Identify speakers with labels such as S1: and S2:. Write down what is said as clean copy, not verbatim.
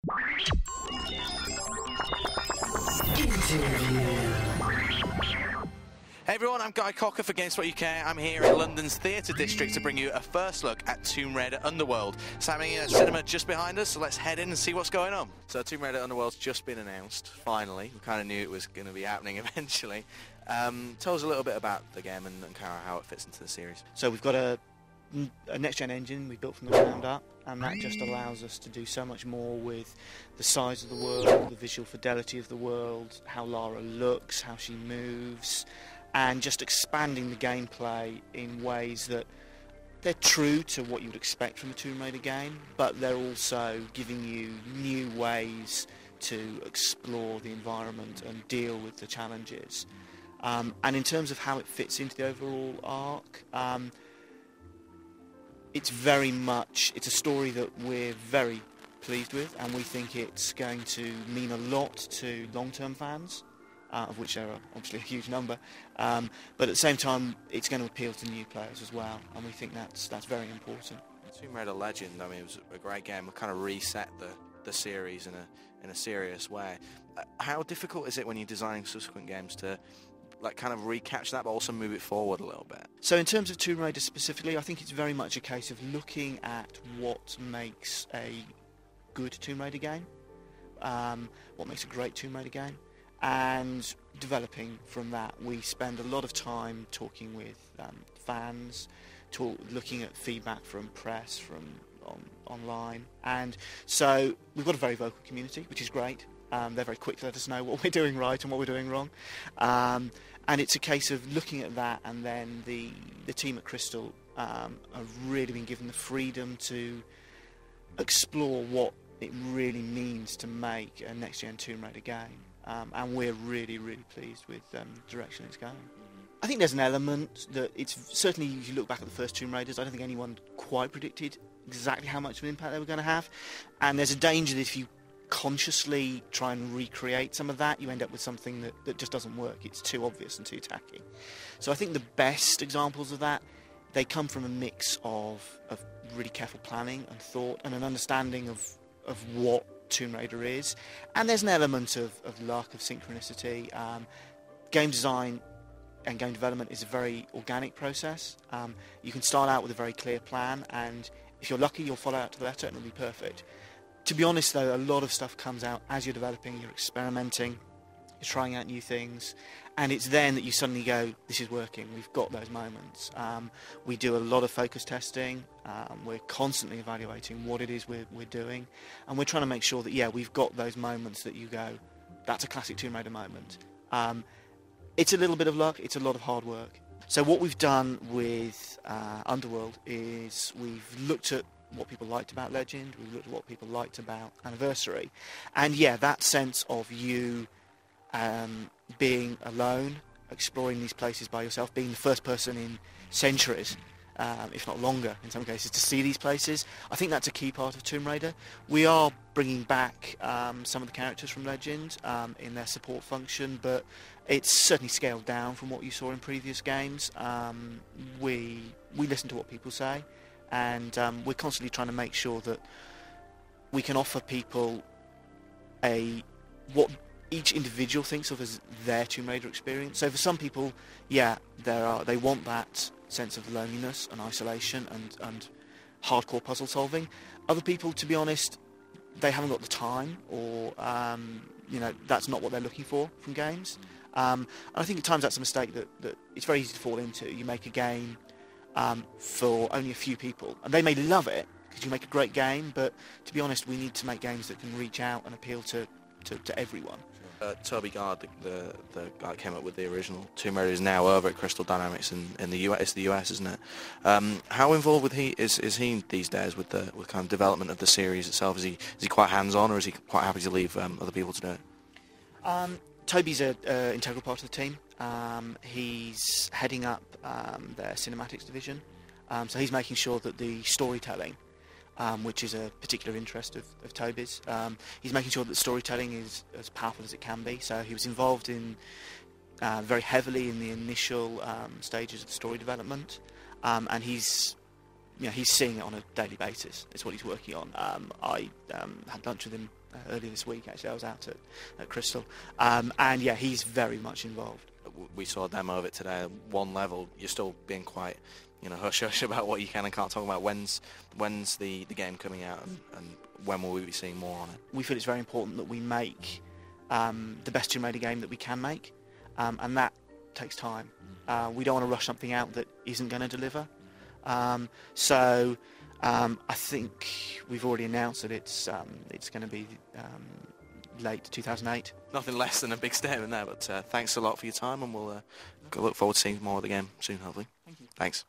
S1: Hey everyone, I'm Guy Cocker for GameSpot UK. I'm here in London's Theatre District to bring you a first look at Tomb Raider Underworld. It's happening in a cinema just behind us, so let's head in and see what's going on. So Tomb Raider Underworld's just been announced, finally. We kind of knew it was going to be happening eventually. Tell us a little bit about the game and kind of how it fits into the series.
S2: So we've got a next-gen engine we built from the ground up, and that just allows us to do so much more with the size of the world, the visual fidelity of the world, how Lara looks, how she moves, and just expanding the gameplay in ways that they're true to what you would expect from a Tomb Raider game, but they're also giving you new ways to explore the environment and deal with the challenges. And in terms of how it fits into the overall arc, it's a story that we're very pleased with, and we think it's going to mean a lot to long-term fans, of which there are obviously a huge number, but at the same time it's going to appeal to new players as well, and we think that's very important.
S1: Tomb Raider Legend, I mean, it was a great game. It kind of reset the series in a serious way. How difficult is it when you're designing subsequent games to kind of recapture that but also move it forward a little bit?
S2: So in terms of Tomb Raider specifically, I think it's very much a case of looking at what makes a good Tomb Raider game, what makes a great Tomb Raider game, and developing from that. We spend a lot of time talking with fans, looking at feedback from press, from online, and so we've got a very vocal community, which is great. They're very quick to let us know what we're doing right and what we're doing wrong, and it's a case of looking at that, and then the team at Crystal have really been given the freedom to explore what it really means to make a next-gen Tomb Raider game. And we're really, really pleased with the direction it's going. I think there's an element that it's certainly, if you look back at the first Tomb Raiders, I don't think anyone quite predicted exactly how much of an impact they were going to have. And there's a danger that if you consciously try and recreate some of that, you end up with something that just doesn't work. It's too obvious and too tacky. So I think the best examples of that, they come from a mix of really careful planning and thought and an understanding of what Tomb Raider is, and there's an element of luck, of synchronicity. Game design and game development is a very organic process. You can start out with a very clear plan, and if you're lucky you'll follow out to the letter and it'll be perfect. To be honest though, a lot of stuff comes out as you're developing, you're experimenting, you're trying out new things, and it's then that you suddenly go, this is working. We've got those moments. We do a lot of focus testing. We're constantly evaluating what it is we're doing, and we're trying to make sure that, yeah, we've got those moments that you go, that's a classic Tomb Raider moment. It's a little bit of luck, it's a lot of hard work. So what we've done with Underworld is we've looked at what people liked about Legend, we've looked at what people liked about Anniversary, and yeah, that sense of you being alone, exploring these places by yourself, being the first person in centuries, if not longer in some cases, to see these places. I think that's a key part of Tomb Raider. We are bringing back some of the characters from Legend in their support function, but it's certainly scaled down from what you saw in previous games. We listen to what people say, and we're constantly trying to make sure that we can offer people what each individual thinks of as their Tomb Raider experience. So for some people, yeah, they want that sense of loneliness and isolation and hardcore puzzle solving. Other people, to be honest, they haven't got the time, or that's not what they're looking for from games. And I think at times that's a mistake that it's very easy to fall into. You make a game for only a few people, and they may love it because you make a great game, but to be honest, we need to make games that can reach out and appeal to everyone.
S1: Toby Gard, the guy that came up with the original Tomb Raider, is now over at Crystal Dynamics in the US. It's the US, isn't it? How involved is he these days with kind of development of the series itself? Is he quite hands-on, or is he quite happy to leave other people to do it?
S2: Toby's an integral part of the team. He's heading up their cinematics division, so he's making sure that the storytelling, which is a particular interest of Toby's, he's making sure that storytelling is as powerful as it can be. So he was involved in very heavily in the initial stages of the story development, and he's seeing it on a daily basis. It's what he's working on. I had lunch with him earlier this week. Actually, I was out at Crystal, and yeah, he's very much involved.
S1: We saw a demo of it today. One level, you're still being quite, hush-hush about what you can and can't talk about. When's the game coming out, and when will we be seeing more on it?
S2: We feel it's very important that we make the best Tomb Raider game that we can make, and that takes time. We don't want to rush something out that isn't going to deliver. So I think we've already announced that it's going to be late 2008.
S1: Nothing less than a big statement there, but thanks a lot for your time, and we'll look forward to seeing more of the game soon, hopefully.
S2: Thank you.
S1: Thanks.